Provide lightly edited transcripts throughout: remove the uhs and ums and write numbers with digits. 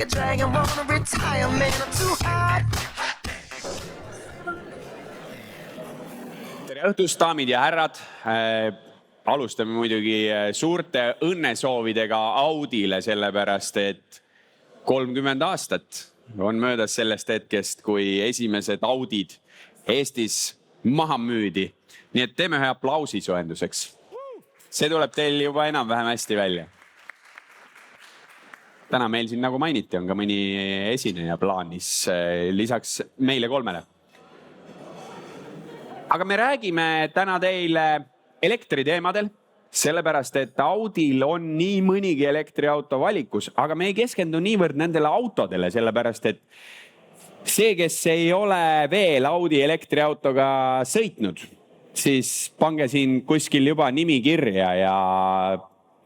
a dragon, wanna retire, man, I'm too hot. Tere õhtust, daamid ja härrad. Alustame muidugi suurte õnnesoovidega Audile, sellepärast et 30 aastat on möödas sellest hetkest, kui esimesed Audid Eestis maha müüdi. Nii et teeme ühe aplausi soojenduseks. See tuleb teil juba enam-vähem hästi välja. Täna meil siin, nagu mainiti, on ka mõni esineja plaanis lisaks meile kolmele. Aga me räägime täna teile elektriteemadel, sellepärast et Audil on nii mõnigi elektriauto valikus, aga me ei keskendu niivõrd nendele autodele, sellepärast et see, kes ei ole veel Audi elektriautoga sõitnud, siis pange siin kuskil juba nimi kirja ja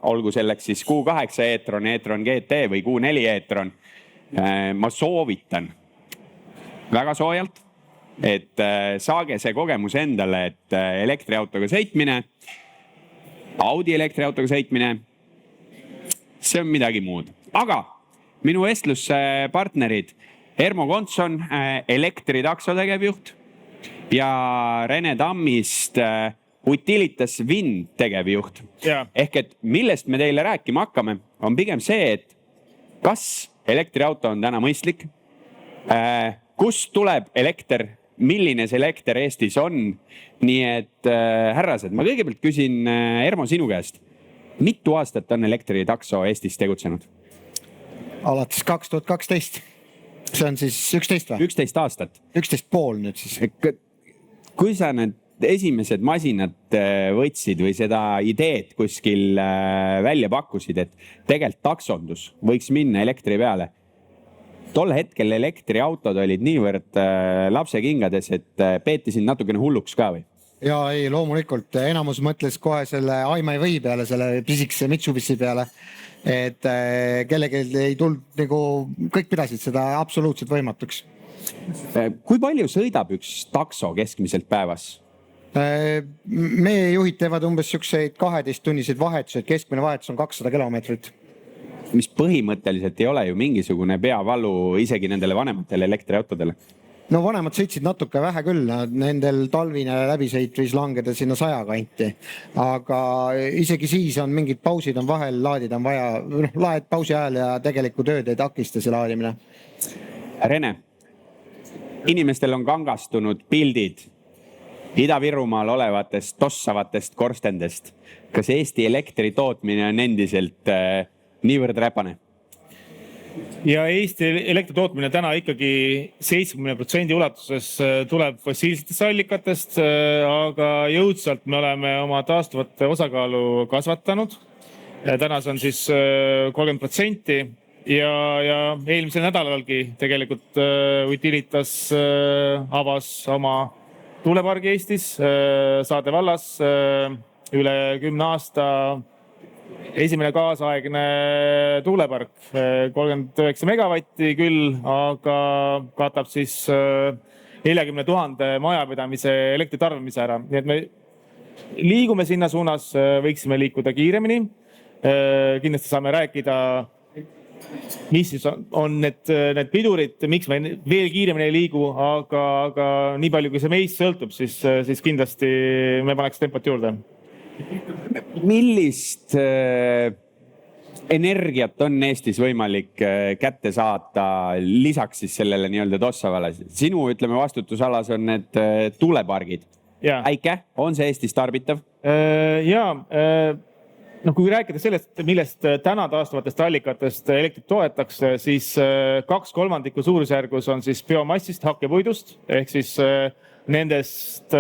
olgu selleks siis Q8 e-tron, e-tron GT või Q4 e-tron. Ma soovitan väga soojalt, et saage see kogemus endale, et elektriautoga sõitmine, Audi elektriautoga sõitmine, see on midagi muud. Aga minu vestluspartnerid Ermo Kontson, elektritakso tegevjuht ja Rene Tammist Utilitas Wind tegevjuht. Ehk et millest me teile rääkima hakkame, on pigem see, et kas elektriauto on täna mõistlik, kust tuleb elekter, milline see elekter Eestis on. Nii et härrased, ma kõigepealt küsin Ermo sinu käest. Mitu aastat on elektritakso Eestis tegutsenud? Alates 2012. See on siis 11 või? 11 aastat. 11,5 nüüd siis. Kui sa need esimesed masinad võtsid või seda ideed kuskil välja pakkusid, et tegelikult taksondus võiks minna elektri peale. Tol hetkel elektriautod olid niivõrd lapsekingades, et peeti sind natukene hulluks ka või? Ja ei, loomulikult. Enamus mõtles kohe selle Aimai või peale, selle pisikese Mitsubishi peale, et kellegi ei tulnud nagu, kõik pidasid seda absoluutselt võimatuks. Kui palju sõidab üks takso keskmiselt päevas? Meie juhid teevad umbes 12-tunniseid vahetused, keskmine vahetus on 200 kilomeetrit. Mis põhimõtteliselt ei ole ju mingisugune peavalu isegi nendele vanematele elektriautodele. No vanemad sõitsid natuke vähe küll, nendel talvine läbisõit võis langeda sinna 100 kanti. Aga isegi siis on mingid pausid on vahel, laadid on vaja, laed pausi ajal ja tegeliku tööd ei takista see laadimine. Rene, inimestel on kangastunud pildid Ida-Virumaal olevatest tossavatest korstendest. Kas Eesti elektri tootmine on endiselt niivõrd räpane? Ja Eesti elektri tootmine täna ikkagi 70% ulatuses tuleb fossiilsetest allikatest, aga jõudsalt me oleme oma taastuvate osakaalu kasvatanud. Täna see on siis 30% ja eelmisel nädalalgi tegelikult Utilitas avas oma tuulepargi Eestis, Saade vallas, üle 10 aasta esimene kaasaegne tuulepark, 39 megavatti küll, aga katab siis 40 000 majapidamise elektritarbimise ära. Nii et me liigume sinna suunas, võiksime liikuda kiiremini. Kindlasti saame rääkida, mis siis on need pidurid, miks me veel kiiremini ei liigu, aga nii palju, kui see meist sõltub, siis kindlasti me paneks tempot juurde. Millist energiat on Eestis võimalik kätte saata lisaks siis sellele nii-öelda tossavale? Sinu, ütleme, vastutusalas on need tuulepargid. Äike, on see Eestis tarbitav? Kui rääkida sellest, millest täna taastuvatest allikatest elektrit toetakse, siis 2/3 suurusjärgus on siis biomassist, hakkepuidust, ehk siis nendest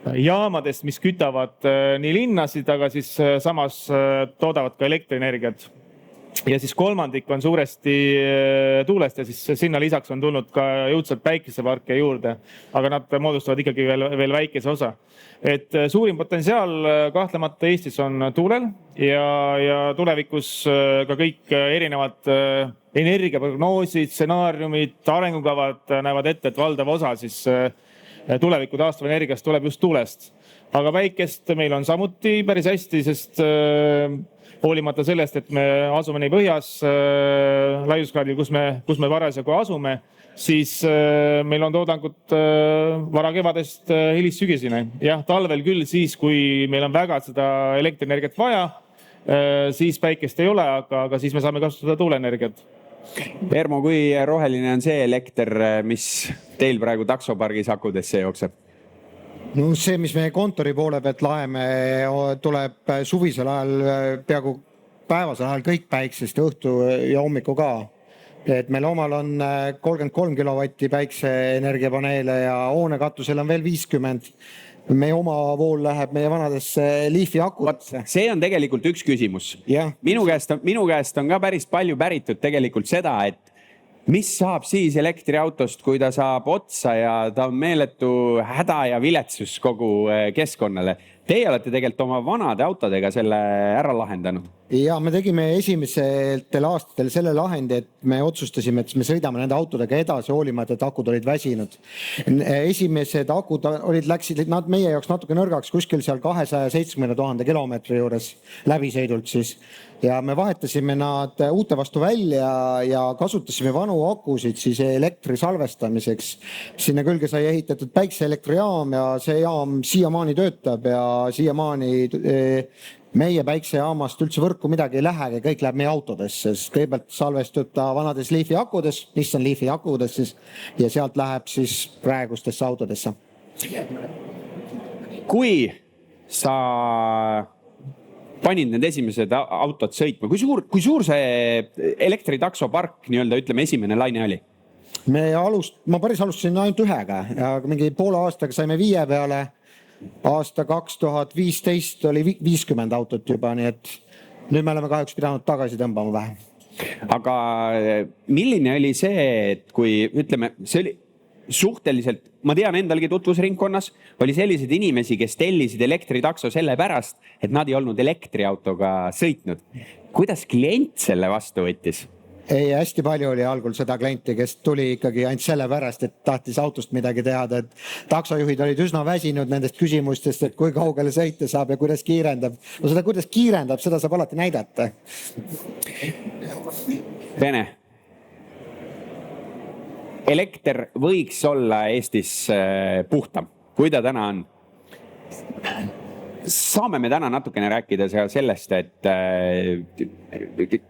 jaamadest, mis kütavad nii linnasid, aga siis samas toodavad ka elektrienergiat. Ja siis 1/3 on suuresti tuulest ja siis sinna lisaks on tulnud ka jõudsalt päikeseparke juurde, aga nad moodustavad ikkagi veel väikese osa. Et suurim potentsiaal kahtlemata Eestis on tuulel ja tulevikus ka kõik erinevad energiaprognoosid, stsenaariumid, arengukavad näevad ette, et valdav osa siis tuleviku taastuvenergiast tuleb just tuulest. Aga päikest meil on samuti päris hästi, sest hoolimata sellest, et me asume nii põhjas laiuskraadil, kus me parasjagu asume, siis meil on toodangut varakevadest hilissügiseni. Jah, talvel küll siis, kui meil on väga seda elektrienergiat vaja, siis päikest ei ole, aga siis me saame kasutada tuuleenergiat. Ermo, kui roheline on see elekter, mis teil praegu taksopargis akudesse jookseb? No see, mis meie kontori poole pealt laeme, tuleb suvisel ajal peaaegu päevasel ajal kõik päiksest õhtu ja hommiku ka. Et meil omal on 33 kilovatti päikseenergiapaneele ja hoonekatusel on veel 50. Meie oma vool läheb meie vanadesse Leafi akudesse. See on tegelikult üks küsimus. Ja. Minu käest on ka päris palju päritud tegelikult seda, et mis saab siis elektriautost, kui ta saab otsa ja ta on meeletu häda ja viletsus kogu keskkonnale. Teie olete tegelikult oma vanade autodega selle ära lahendanud. Ja me tegime esimestel aastatel selle lahendi, et me otsustasime, et me sõidame nende autodega edasi, hoolimata, et akud olid väsinud. Esimesed akud läksid nad meie jaoks natuke nõrgaks, kuskil seal 270 000 kilomeetri juures läbisõidult siis. Ja me vahetasime nad uute vastu välja ja kasutasime vanu akusid siis elektri salvestamiseks. Sinna külge sai ehitatud päikseelektrijaam ja see jaam siiamaani töötab ja siiamaani meie päiksejaamast üldse võrku midagi ei lähegi, kõik läheb meie autodesse. Kõigepealt salvestub ta vanades Leafi akudes, Nissan Leafi akudes siis, ja sealt läheb siis praegustesse autodesse. Kui sa panid need esimesed autod sõitma, kui suur see elektritaksopark, nii-öelda ütleme, esimene laine oli? Ma päris alustasin ainult ühega, aga mingi poole aastaga saime 5 peale. Aasta 2015 oli 50 autot juba, nii et nüüd me oleme kahjuks pidanud tagasi tõmbama vähe. Aga milline oli see, et kui ütleme, see oli suhteliselt, ma tean endalgi tutvusringkonnas, oli selliseid inimesi, kes tellisid elektritakso selle pärast, et nad ei olnud elektriautoga sõitnud. Kuidas klient selle vastu võttis? Ei, hästi palju oli algul seda klienti, kes tuli ikkagi ainult selle pärast, et tahtis autost midagi teada, et taksojuhid olid üsna väsinud nendest küsimustest, et kui kaugele sõita saab ja kuidas kiirendab. No seda, kuidas kiirendab, seda saab alati näidata. Vene. Elekter võiks olla Eestis puhtam, kui ta täna on. Saame me täna natukene rääkida sellest, et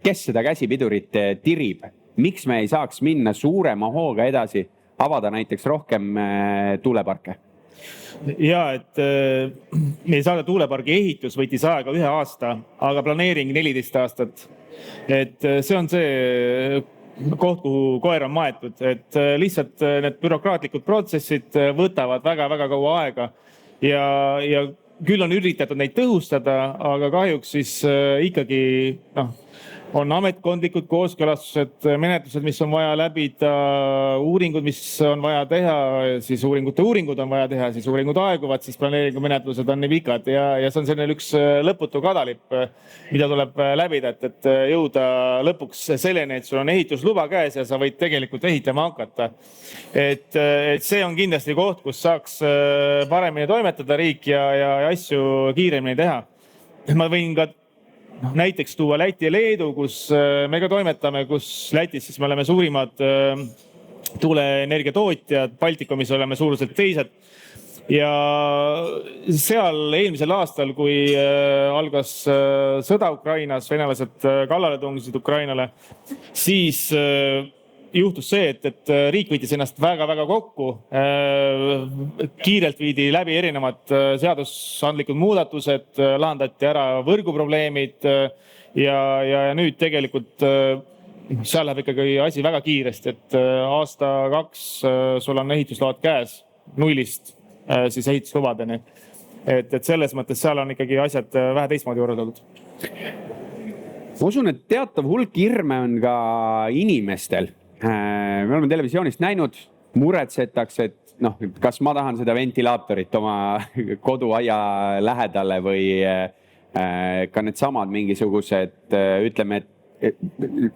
kes seda käsipidurit tirib, miks me ei saaks minna suurema hooga edasi, avada näiteks rohkem tuuleparke? Ja, et meie saada tuulepargi ehitus võttis aega 1 aasta, aga planeering 14 aastat. Et see on see koht, kuhu koer on maetud, et lihtsalt need bürokraatlikud protsessid võtavad väga-väga kaua aega ja küll on üritatud neid tõhustada, aga kahjuks siis ikkagi on ametkondlikud kooskõlastused, menetlused, mis on vaja läbida, uuringud, mis on vaja teha, siis uuringud on vaja teha, siis uuringud aeguvad, siis planeeringumenetlused on nii pikad ja see on selline üks lõputu kadalipp, mida tuleb läbida, et jõuda lõpuks selleni, et sul on ehitusluba käes ja sa võid tegelikult ehitama hakata. Et see on kindlasti koht, kus saaks paremini toimetada riik ja asju kiiremini teha. Ma võin ka näiteks tuua Läti ja Leedu, kus me ka toimetame, kus Lätis siis me oleme suurimad tuuleenergia tootjad, Baltikumis oleme suuruselt teised. Ja seal eelmisel aastal, kui algas sõda Ukrainas, venelased kallale tungisid Ukrainale, siis juhtus see, et riik võttis ennast väga-väga kokku. Kiirelt viidi läbi erinevad seadusandlikud muudatused, lahendati ära võrguprobleemid ja nüüd tegelikult seal läheb ikkagi asi väga kiiresti, et aasta 2 sul on ehitusload käes, nullist siis ehituslubadeni. Et selles mõttes seal on ikkagi asjad vähe teistmoodi korraldatud. Ma usun, et teatav hulk hirme on ka inimestel. Me oleme televisioonist näinud, muretsetakse, et kas ma tahan seda ventilaatorit oma koduaia lähedale või ka need samad mingisugused, ütleme, et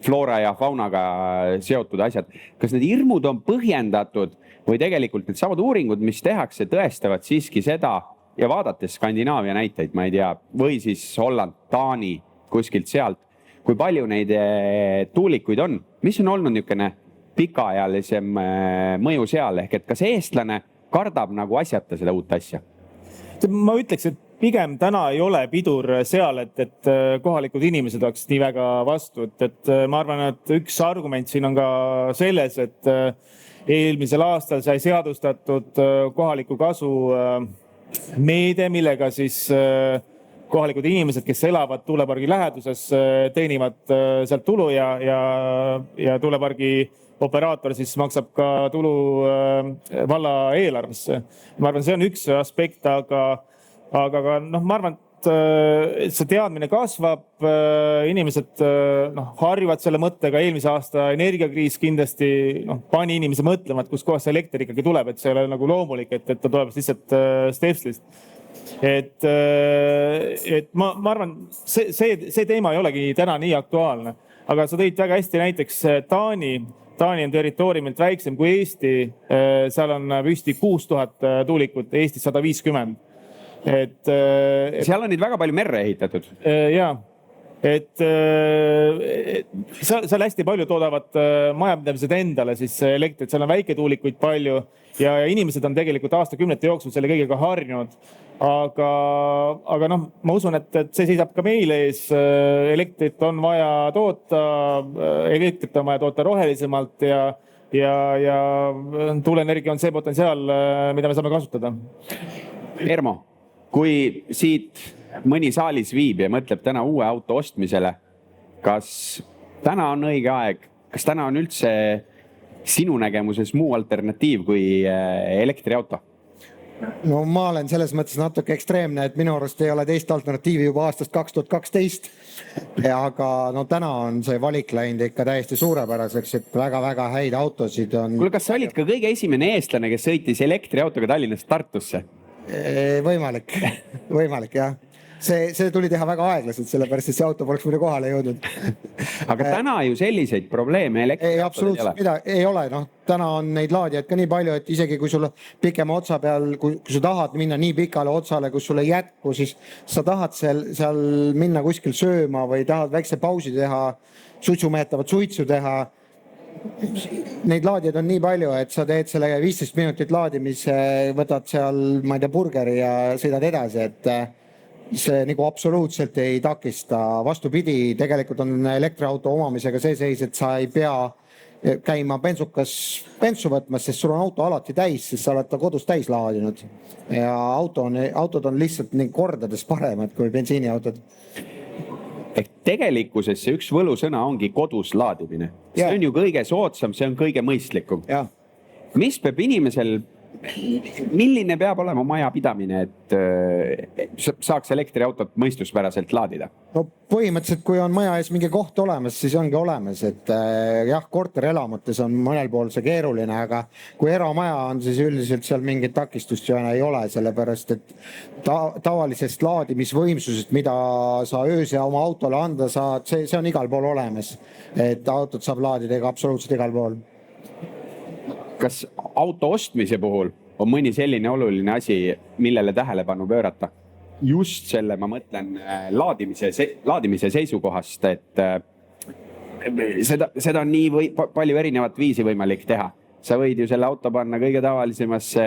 floora ja faunaga seotud asjad. Kas need hirmud on põhjendatud või tegelikult need samad uuringud, mis tehakse, tõestavad siiski seda ja vaadates Skandinaavia näiteid, ma ei tea, või siis Holland, Taani, kuskilt sealt. Kui palju neid tuulikuid on? Mis on olnud niisugune pikaajalisem mõju seal? Ehk et kas eestlane kardab nagu asjata seda uut asja? Ma ütleks, et pigem täna ei ole pidur seal, et kohalikud inimesed oleks nii väga vastu. Et ma arvan, et üks argument siin on ka selles, et eelmisel aastal sai seadustatud kohaliku kasu meede, millega siis kohalikud inimesed, kes elavad tuulepargi läheduses, teenivad sealt tulu ja tuulepargi operaator siis maksab ka tulu valla eelarvesse. Ma arvan, see on üks aspekt, aga ma arvan, et see teadmine kasvab, inimesed harjuvad selle mõttega. Eelmise aasta energiakriis kindlasti pani inimese mõtlema, et kus kohas see elekter ikkagi tuleb, et see ei ole nagu loomulik, et ta tuleb lihtsalt Stepslist. Et ma arvan, see teema ei olegi täna nii aktuaalne, aga sa tõid väga hästi näiteks Taani on territooriumilt väiksem kui Eesti, seal on püsti 6000 tuulikut, Eestis 150. Seal on neid väga palju merre ehitatud. Jaa, et seal hästi palju toodavad majapidamised endale siis elektrit, seal on väiketuulikuid palju ja inimesed on tegelikult aastakümnete jooksul selle kõigega harjunud. Aga ma usun, et see seisab ka meil ees. Elektrit on vaja toota, elektrit on vaja toota rohelisemalt ja tuuleenergia on see potentsiaal, mida me saame kasutada. Ermo, kui siit mõni saalis viib ja mõtleb täna uue auto ostmisele, kas täna on õige aeg, kas täna on üldse sinu nägemuses muu alternatiiv kui elektriauto? No ma olen selles mõttes natuke ekstreemne, et minu arust ei ole teist alternatiivi juba aastast 2012. Aga täna on see valik läinud ikka täiesti suurepäraseks, et väga-väga häid autosid on. Kuule, kas sa olid ka kõige esimene eestlane, kes sõitis elektriautoga Tallinnast Tartusse? Võimalik, jah. See tuli teha väga aeglaselt, sellepärast, et see auto poleks muidu kohale jõudnud. Aga täna ju selliseid probleeme elektriautod ei ole. Ei ole, täna on neid laadijaid ka nii palju, et isegi kui sul pikema otsa peal, kui sa tahad minna nii pikale otsale, kus sul ei jätku, siis sa tahad seal minna kuskil sööma või tahad väikse pausi teha, suitsumeetavat suitsu teha. Neid laadijaid on nii palju, et sa teed selle 15 minutit laadimise, võtad seal, ma ei tea, burgeri ja sõidad edasi, et see nagu absoluutselt ei takista. Vastupidi, tegelikult on elektriauto omamisega see seis, et sa ei pea käima bensukas bensu võtmas, sest sul on auto alati täis, sest sa oled ta kodus täis laadinud. Ja autod on lihtsalt nii kordades paremad kui bensiiniautod. Ehk tegelikkuses see üks võlusõna ongi kodus laadimine. See on ju kõige soodsam, see on kõige mõistlikum. Mis peab inimesel, milline peab olema majapidamine, et saaks elektriautot mõistuspäraselt laadida? No põhimõtteliselt, kui on maja ees mingi koht olemas, siis ongi olemas, et jah, korterelamutes on mõnel pool see keeruline, aga kui eramaja on, siis üldiselt seal mingit takistust ju ei ole, sellepärast et tavalisest laadimisvõimsusest, mida sa öösel oma autole anda saad, see on igal pool olemas, et autot saab laadida absoluutselt igal pool. Kas auto ostmise puhul on mõni selline oluline asi, millele tähelepanu pöörata? Just selle, ma mõtlen, laadimise seisukohast, et seda on nii palju erinevat viisi võimalik teha. Sa võid ju selle auto panna kõige tavalisemasse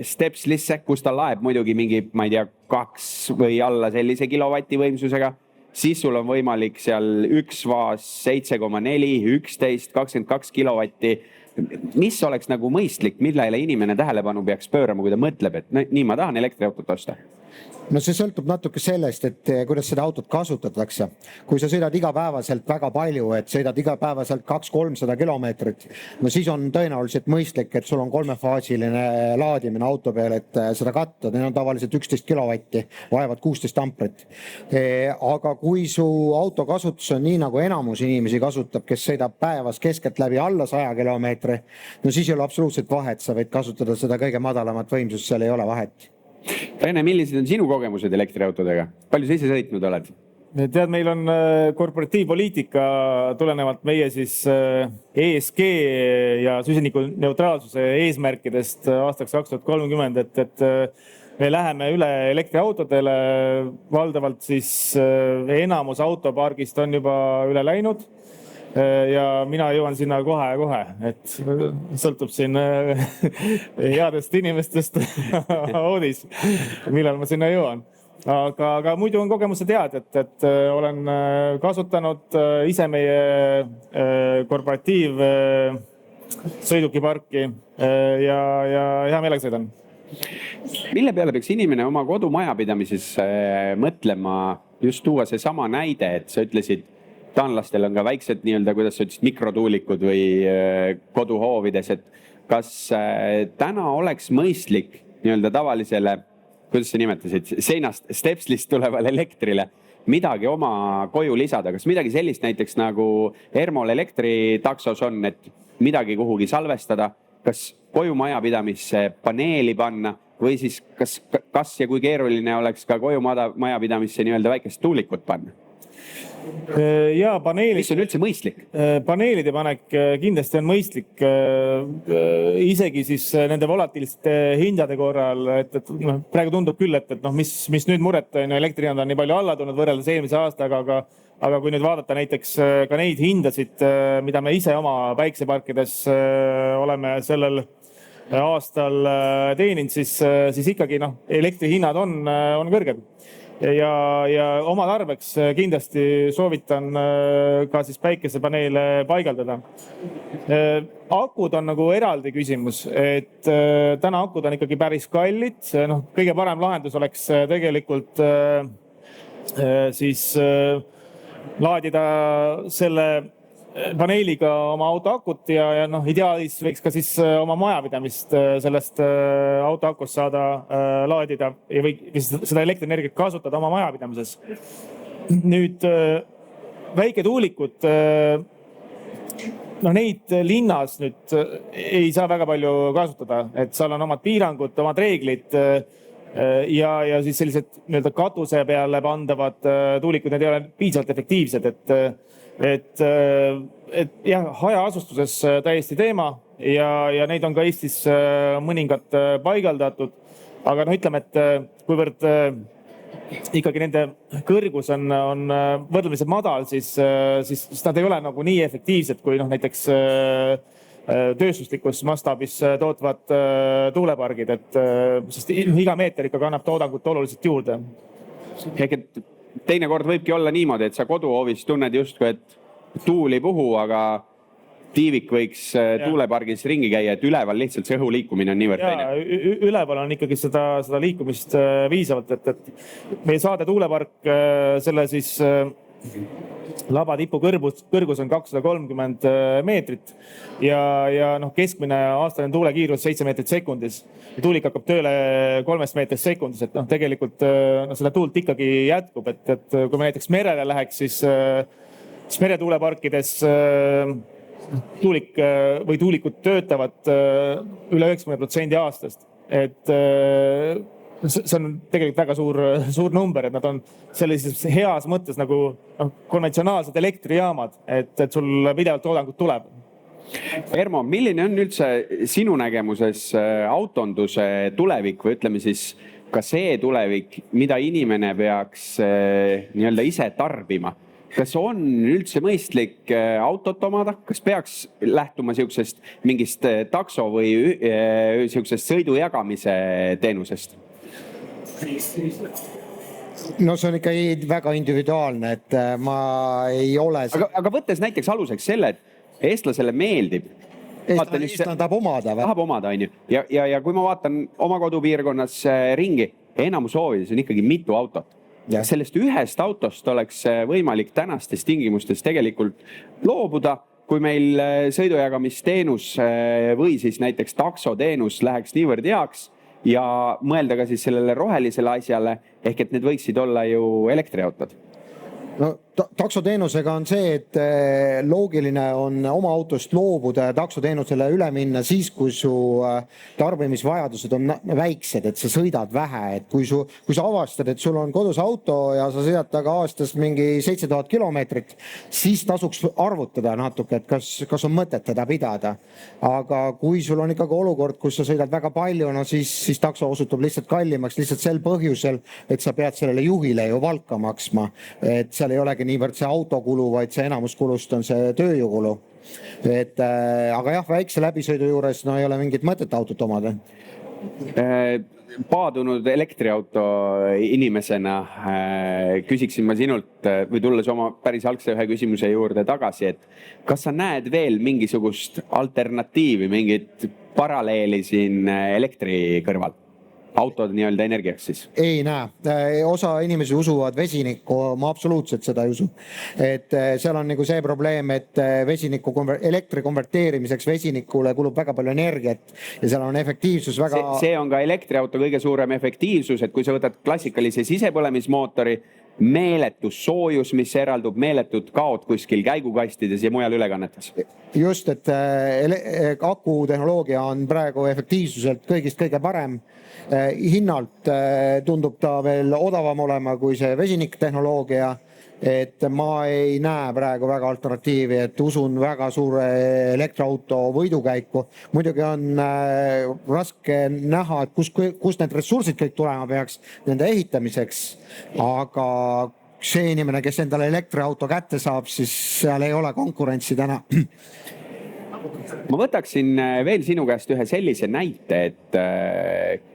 Stepslisse, kus ta laeb muidugi mingi, ma ei tea, 2 või alla sellise kilovati võimsusega. Siis sul on võimalik seal 1 vaas 7,4, 11, 22 kilovatti. Mis oleks nagu mõistlik, millele inimene tähelepanu peaks pöörama, kui ta mõtleb, et nii ma tahan elektriautot osta? No see sõltub natuke sellest, et kuidas seda autot kasutatakse. Kui sa sõidad igapäevaselt väga palju, et sõidad igapäevaselt 200-300 kilomeetrit, no siis on tõenäoliselt mõistlik, et sul on 3-faasiline laadimine auto peal, et seda katta. Need on tavaliselt 11 kilovatti, vaevad 16 amprit. Aga kui su auto kasutus on nii, nagu enamus inimesi kasutab, kes sõidab päevas keskelt läbi alla 100 kilomeetri, no siis ei ole absoluutselt vahet, sa võid kasutada seda kõige madalamat võimsust, seal ei ole vahet. Rene, millised on sinu kogemused elektriautodega? Palju sa ise sõitnud oled? Tead, meil on korporatiivpoliitika tulenevalt meie siis ESG ja süsiniku neutraalsuse eesmärkidest aastaks 2030, et me läheme üle elektriautodele, valdavalt siis enamus autopargist on juba üle läinud. Ja mina jõuan sinna kohe, et sõltub siin headest inimestest audis, millal ma sinna jõuan. Aga muidu on kogemused head, et olen kasutanud ise meie korporatiivsõidukiparki ja hea meelega sõidan. Mille peale peaks inimene oma kodumajapidamises mõtlema, just tuua see sama näide, et sa ütlesid, taanlastel on ka väiksed nii-öelda, kuidas sa ütlesid, mikrotuulikud või koduhoovides, et kas täna oleks mõistlik nii-öelda tavalisele, kuidas sa nimetasid, seinast stepslist tulevale elektrile midagi oma koju lisada, kas midagi sellist näiteks nagu Ermol elektritaksos on, et midagi kuhugi salvestada, kas koju majapidamisse paneeli panna või siis kas ja kui keeruline oleks ka koju majapidamisse nii-öelda väikest tuulikut panna? Ja paneelid, mis on üldse mõistlik? Paneelide panek kindlasti on mõistlik, isegi siis nende volatiilsete hindade korral, et praegu tundub küll, et mis nüüd muret on, elektrihinnad on nii palju alla tulnud võrreldes eelmise aastaga, aga kui nüüd vaadata näiteks ka neid hindasid, mida me ise oma päikseparkides oleme sellel aastal teeninud, siis ikkagi elektrihinnad on kõrged. Ja oma tarbeks kindlasti soovitan ka siis päikesepaneele paigaldada. Akud on nagu eraldi küsimus, et täna akud on ikkagi päris kallid. Kõige parem lahendus oleks tegelikult siis laadida selle paneeliga oma auto akut ja ideaalis võiks ka siis oma majapidamist sellest auto akust saada laadida ja või seda elektrienergiat kasutada oma majapidamises. Nüüd väiketuulikud, neid linnas nüüd ei saa väga palju kasutada, et seal on omad piirangud, omad reeglid ja siis sellised nii-öelda katuse peale pandavad tuulikud, need ei ole piisavalt efektiivsed, et jah, hajaasustuses täiesti teema ja neid on ka Eestis mõningad paigaldatud, aga ütleme, et kuivõrd ikkagi nende kõrgus on võrdlemisi madal, siis nad ei ole nagu nii efektiivsed kui näiteks tööstuslikus mastaabis tootvad tuulepargid, sest iga meeter ikkagi annab toodangut oluliselt juurde. Ehk et teinekord võibki olla niimoodi, et sa koduhoovis tunned justkui, et tuul ei puhu, aga tiivik võiks tuulepargis ringi käia, et üleval lihtsalt see õhu liikumine on niivõrd teine. Üleval on ikkagi seda liikumist viisavalt, et meie Saade tuulepark, selle siis labatipu kõrgus on 230 meetrit ja keskmine aastane tuulekiirus 7 meetrit sekundis. Tuulik hakkab tööle 3 meetrist sekundis, et tegelikult seda tuult ikkagi jätkub, et kui me näiteks merele läheks, siis meretuuleparkides tuulik või tuulikud töötavad üle 90% aastast, et see on tegelikult väga suur number, et nad on sellises heas mõttes nagu konventsionaalsed elektrijaamad, et sul pidevalt toodangut tuleb. Ermo, milline on üldse sinu nägemuses autonduse tulevik või ütleme siis ka see tulevik, mida inimene peaks nii-öelda ise tarbima? Kas on üldse mõistlik autot omada? Kas peaks lähtuma siuksest mingist takso või siuksest sõidujagamise teenusest? No see on ikka väga individuaalne, et ma ei ole... Aga võttes näiteks aluseks selle, et eestlasele meeldib. Eestlane tahab omada või? Tahab omada, on ju. Ja kui ma vaatan oma kodupiirkonnas ringi, enamus hoovides on ikkagi mitu autot. Ja sellest ühest autost oleks võimalik tänastes tingimustes tegelikult loobuda, kui meil sõidujagamisteenus või siis näiteks taksoteenus läheks niivõrd heaks ja mõelda ka siis sellele rohelisele asjale, ehk et need võiksid olla ju elektriautod. No taksoteenusega on see, et loogiline on oma autost loobuda ja taksoteenusele üle minna siis, kui su tarbimisvajadused on väiksed, et sa sõidad vähe, et kui sa avastad, et sul on kodus auto ja sa sõidad taga aastas mingi 7000 kilomeetrit, siis tasuks arvutada natuke, et kas on mõtet teda pidada. Aga kui sul on ikkagi olukord, kus sa sõidad väga palju, no siis takso osutub lihtsalt kallimaks lihtsalt sel põhjusel, et sa pead sellele juhile ju valka maksma, et seal ei olegi niivõrd see autokulu, vaid see enamus kulust on see tööjõukulu. Aga jah, väikse läbisõidu juures no ei ole mingit mõtet autot omada. Paadunud elektriauto inimesena küsiksin ma sinult või tulles oma päris algse ühe küsimuse juurde tagasi, et kas sa näed veel mingisugust alternatiivi, mingit paralleeli siin elektri kõrval? Autod nii-öelda energiaks siis? Ei näe. Osa inimesi usuvad vesinikku, ma absoluutselt seda ei usu. Et seal on nagu see probleem, et elektri konverteerimiseks vesinikule kulub väga palju energiat ja seal on efektiivsus väga... See on ka elektriauto kõige suurem efektiivsus, et kui sa võtad klassikalise sisepõlemismootori, meeletus soojus, mis eraldub, meeletud kaod kuskil käigukastides ja mujal ülekannetes. Just, et akutehnoloogia on praegu efektiivsuselt kõigist kõige parem. Hinnalt tundub ta veel odavam olema kui see vesiniktehnoloogia. Et ma ei näe praegu väga alternatiivi, et usun väga suure elektriauto võidukäiku. Muidugi on raske näha, et kus need ressursid kõik tulema peaks nende ehitamiseks, aga see inimene, kes endale elektriauto kätte saab, siis seal ei ole konkurentsi täna. Ma võtaksin veel sinu käest ühe sellise näite, et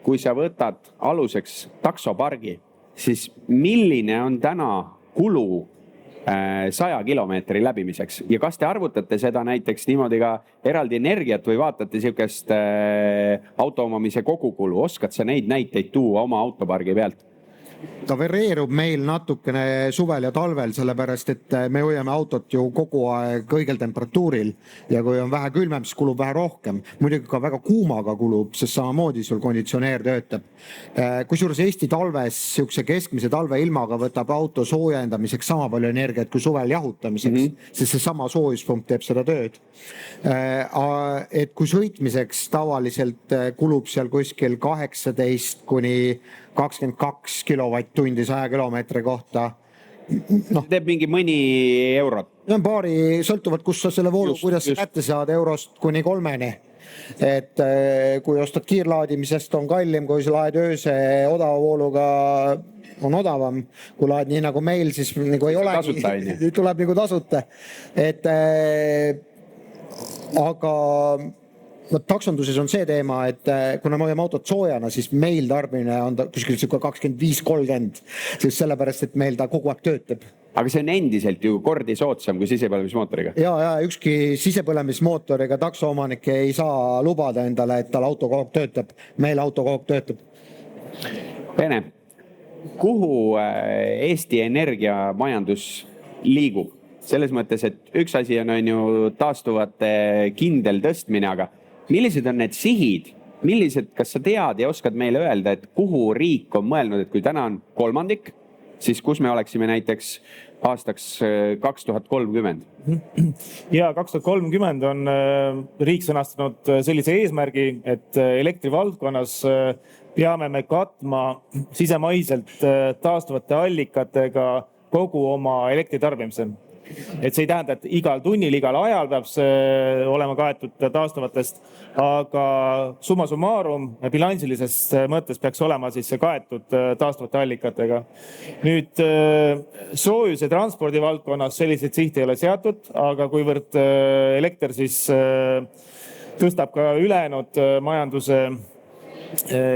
kui sa võtad aluseks taksopargi, siis milline on täna kulu 100 kilomeetri läbimiseks ja kas te arvutate seda näiteks niimoodi ka eraldi energiat või vaatate sihukest auto omamise kogukulu? Oskad sa neid näiteid tuua oma autopargi pealt? Ta varieerub meil natukene suvel ja talvel, sellepärast et me hoiame autot ju kogu aeg õigel temperatuuril ja kui on vähe külmem, siis kulub vähe rohkem. Muidugi ka väga kuumaga kulub, sest samamoodi sul konditsioneer töötab. Kusjuures Eesti talves sihukese keskmise talve ilmaga võtab auto soojendamiseks sama palju energiat kui suvel jahutamiseks, sest see sama soojuspump teeb seda tööd. Et kui sõitmiseks tavaliselt kulub seal kuskil 18 kuni 22 kilovatt-tundi 100 kilomeetri kohta. Teeb mingi mõni eurot. See on paari, sõltuvad, kus sa selle voolu, kuidas sa kätte saad, eurost kuni 3-ni. Et kui ostad kiirlaadimisest on kallim, kui sa laed ööse odava vooluga on odavam. Kui laed nii nagu meil, siis nagu ei ole. Tuleb nagu tasuta. Aga taksonduses on see teema, et kuna me hoiame autot soojana, siis meil tarbimine on kuskil 25-30, siis sellepärast, et meil ta kogu aeg töötab. Aga see on endiselt ju kordi soodsam kui sisepõlemismootoriga. Ja ükski sisepõlemismootoriga taksoomanik ei saa lubada endale, et tal auto kogu aeg töötab. Meil auto kogu aeg töötab. Pene, kuhu Eesti energiamajandus liigub? Selles mõttes, et üks asi on ju taastuvate kindel tõstmine, aga millised on need sihid? Kas sa tead ja oskad meile öelda, et kuhu riik on mõelnud, et kui täna on kolmandik, siis kus me oleksime näiteks aastaks 2030? Ja 2030 on riik sõnastanud sellise eesmärgi, et elektrivaldkonnas peame me katma sisemaiselt taastuvate allikatega kogu oma elektritarbimise. Et see ei tähenda, et igal tunnil, igal ajal peab see olema kaetud taastuvatest, aga summa summarum bilansilisest mõttes peaks olema siis see kaetud taastuvate allikatega. Nüüd soojuse transpordi valdkonnas selliseid sihte ei ole seatud, aga kuivõrd elekter siis tõstab ka ülejäänud majanduse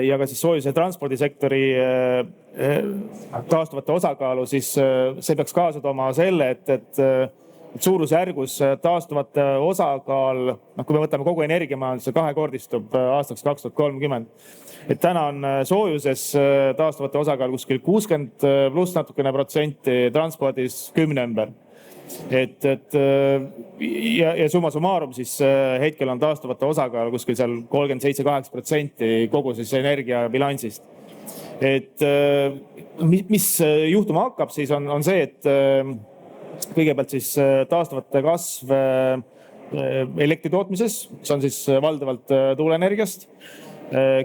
ja ka siis soojuse transpordisektori taastuvate osakaalu, siis see peaks kaasa tooma selle, et suurusjärgus taastuvate osakaal, kui me võtame kogu energiamajanduse, kahekordistub aastaks 2030. Et täna on soojuses taastuvate osakaal kuskil 60 pluss natukene protsenti, transpordis 10 ümber. Ja summa summarum siis hetkel on taastuvate osakaal kuskil seal 37-8% kogu siis energiabilansist. Et mis juhtuma hakkab, siis on see, et kõigepealt siis taastuvate kasv elektri tootmises, see on siis valdavalt tuuleenergiast.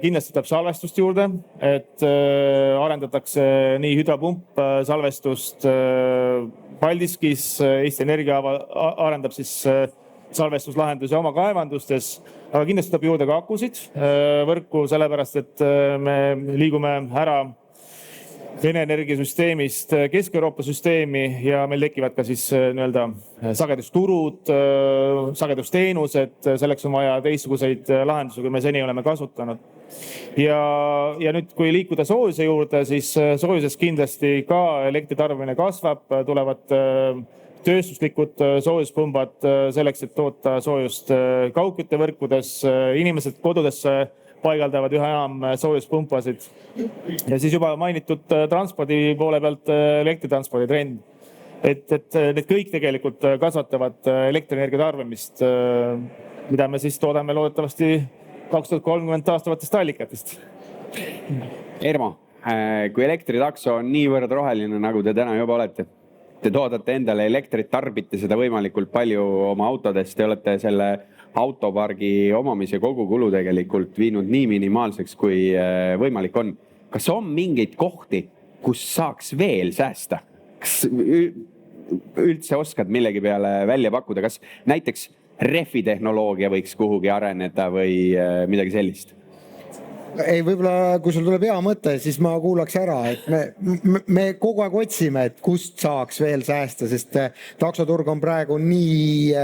Kindlasti tuleb salvestust juurde, et arendatakse nii hüdropump salvestust Paldiskis. Eesti Energia arendab siis salvestuslahendusi oma kaevandustes, aga kindlasti tuleb juurde ka akusid võrku, sellepärast et me liigume ära Vene energiasüsteemist Kesk-Euroopa süsteemi ja meil tekivad ka siis nii-öelda sagedusturud, sagedusteenused, selleks on vaja teistsuguseid lahendusi, kui me seni oleme kasutanud. Ja nüüd, kui liikuda soojuse juurde, siis soojuses kindlasti ka elektritarbimine kasvab, tulevad tööstuslikud soojuspumbad selleks, et toota soojust kaugküttevõrkudes, inimesed kodudesse paigaldavad üha enam soojuspumpasid. Ja siis juba mainitud transpordi poole pealt elektritranspordi trend. Et need kõik tegelikult kasvatavad elektrienergia tarbimist, mida me siis toodame loodetavasti 2030 taastuvatest allikatest. Ermo, kui elektritakso on niivõrd roheline, nagu te täna juba olete, te toodate endale elektrit, tarbite seda võimalikult palju oma autodest, te olete selle autopargi omamise kogukulu tegelikult viinud nii minimaalseks, kui võimalik on. Kas on mingeid kohti, kus saaks veel säästa? Kas üldse oskad millegi peale välja pakkuda? Kas näiteks rehvitehnoloogia võiks kuhugi areneda või midagi sellist? Ei, võib-olla kui sul tuleb hea mõte, siis ma kuulaks ära, et me kogu aeg otsime, et kust saaks veel säästa, sest taksoturg on praegu nii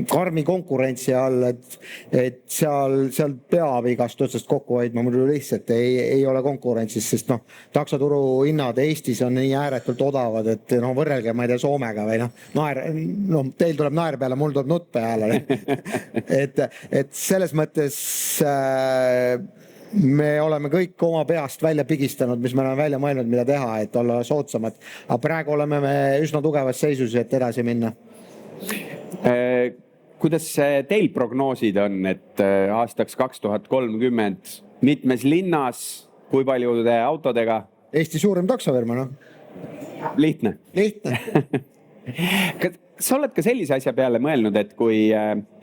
karmi konkurentsi all, et seal peab igast otsast kokku hoidma, muidu lihtsalt ei ole konkurentsis, sest taksoturu hinnad Eestis on nii ääretult odavad, et võrrelge, ma ei tea, Soomega või teil tuleb naer peale, mul tuleb nutt peale. et selles mõttes me oleme kõik oma peast välja pigistanud, mis me oleme välja mõelnud, mida teha, et olla soodsamad. Aga praegu oleme me üsna tugevas seisus, et edasi minna. Kuidas teil prognoosid on, et aastaks 2030 mitmes linnas, kui paljude autodega? Eesti suurim taksofirma, Lihtne. Kas sa oled ka sellise asja peale mõelnud, et kui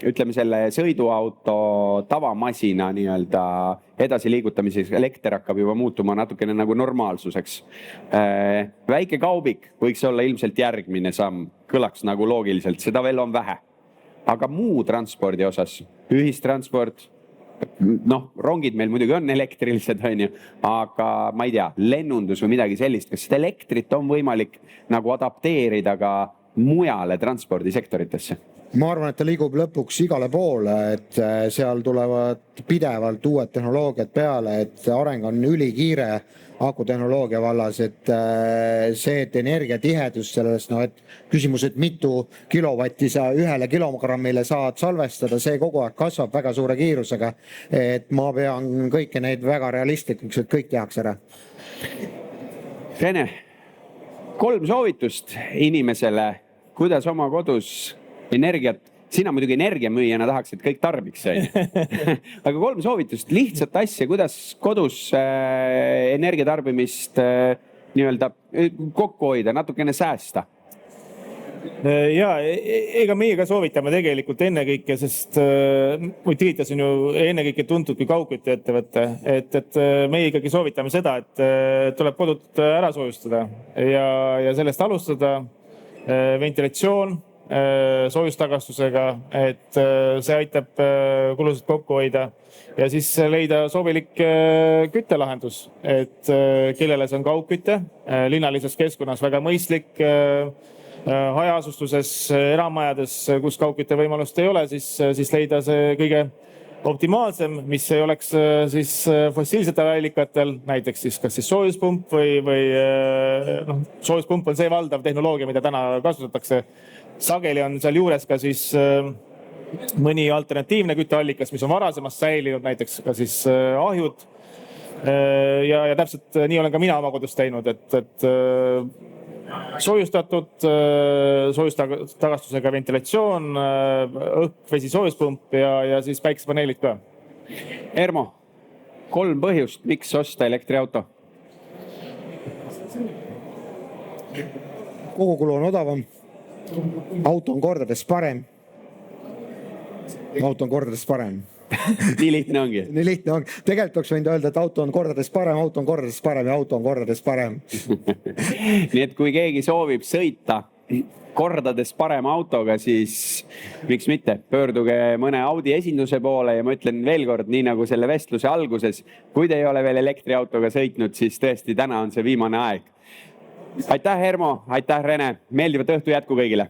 ütleme selle sõiduauto tavamasina nii-öelda edasi liigutamiseks elekter hakkab juba muutuma natukene nagu normaalsuseks. Väike kaubik võiks olla ilmselt järgmine samm, kõlaks nagu loogiliselt, seda veel on vähe. Aga muu transpordi osas, ühistransport, rongid meil muidugi on elektrilised, aga ma ei tea, lennundus või midagi sellist, kas seda elektrit on võimalik nagu adapteerida ka mujale transpordisektoritesse? Ma arvan, et ta liigub lõpuks igale poole, et seal tulevad pidevalt uued tehnoloogiad peale, et areng on ülikiire akutehnoloogia vallas, et see, et energiatihedus sellest, et küsimus, et mitu kilovatti sa 1 kilogrammile saad salvestada, see kogu aeg kasvab väga suure kiirusega, et ma pean kõiki neid väga realistlikuks, et kõik tehakse ära. Rene, 3 soovitust inimesele, kuidas oma kodus energiat, sina muidugi energiamüüjana tahaks, et kõik tarbiks. Aga 3 soovitust, lihtsat asja, kuidas kodus energiatarbimist nii-öelda kokku hoida, natukene säästa. Ja ega meie ka soovitame tegelikult ennekõike, sest Utilitas on ju ennekõike tuntud kui kaugkütteettevõte, et meie ikkagi soovitame seda, et tuleb kodud ära soojustada ja sellest alustada. Ventilatsioon soojustagastusega, et see aitab kulusid kokku hoida ja siis leida sobilik küttelahendus, et kellele see on kaugkütte, linnalises keskkonnas väga mõistlik, hajaasustuses, eramajades, kus kaugkütte võimalust ei ole, siis leida see kõige optimaalsem, mis ei oleks siis fossiilsetel allikatel, näiteks siis kas siis soojuspump või soojuspump on see valdav tehnoloogia, mida täna kasutatakse. Sageli on seal juures ka siis mõni alternatiivne kütteallikas, mis on varasemast säilinud, näiteks ka siis ahjud. Ja täpselt nii olen ka mina oma kodus teinud, et soojustatud, soojustagastusega ventilatsioon, õhk, vesi, soojuspump ja siis päikesepaneelid ka. Ermo, 3 põhjust, miks osta elektriauto? kogukulu on odavam. Auto on kordades parem. Auto on kordades parem. nii lihtne ongi. Nii lihtne on. Tegelikult oleks võinud öelda, et auto on kordades parem, auto on kordades parem ja auto on kordades parem. nii et kui keegi soovib sõita kordades parema autoga, siis miks mitte, pöörduge mõne Audi esinduse poole ja ma ütlen veel kord, nii nagu selle vestluse alguses, kui te ei ole veel elektriautoga sõitnud, siis tõesti täna on see viimane aeg. Aitäh, Hermo, aitäh, Rene, meeldivat õhtu jätku kõigile.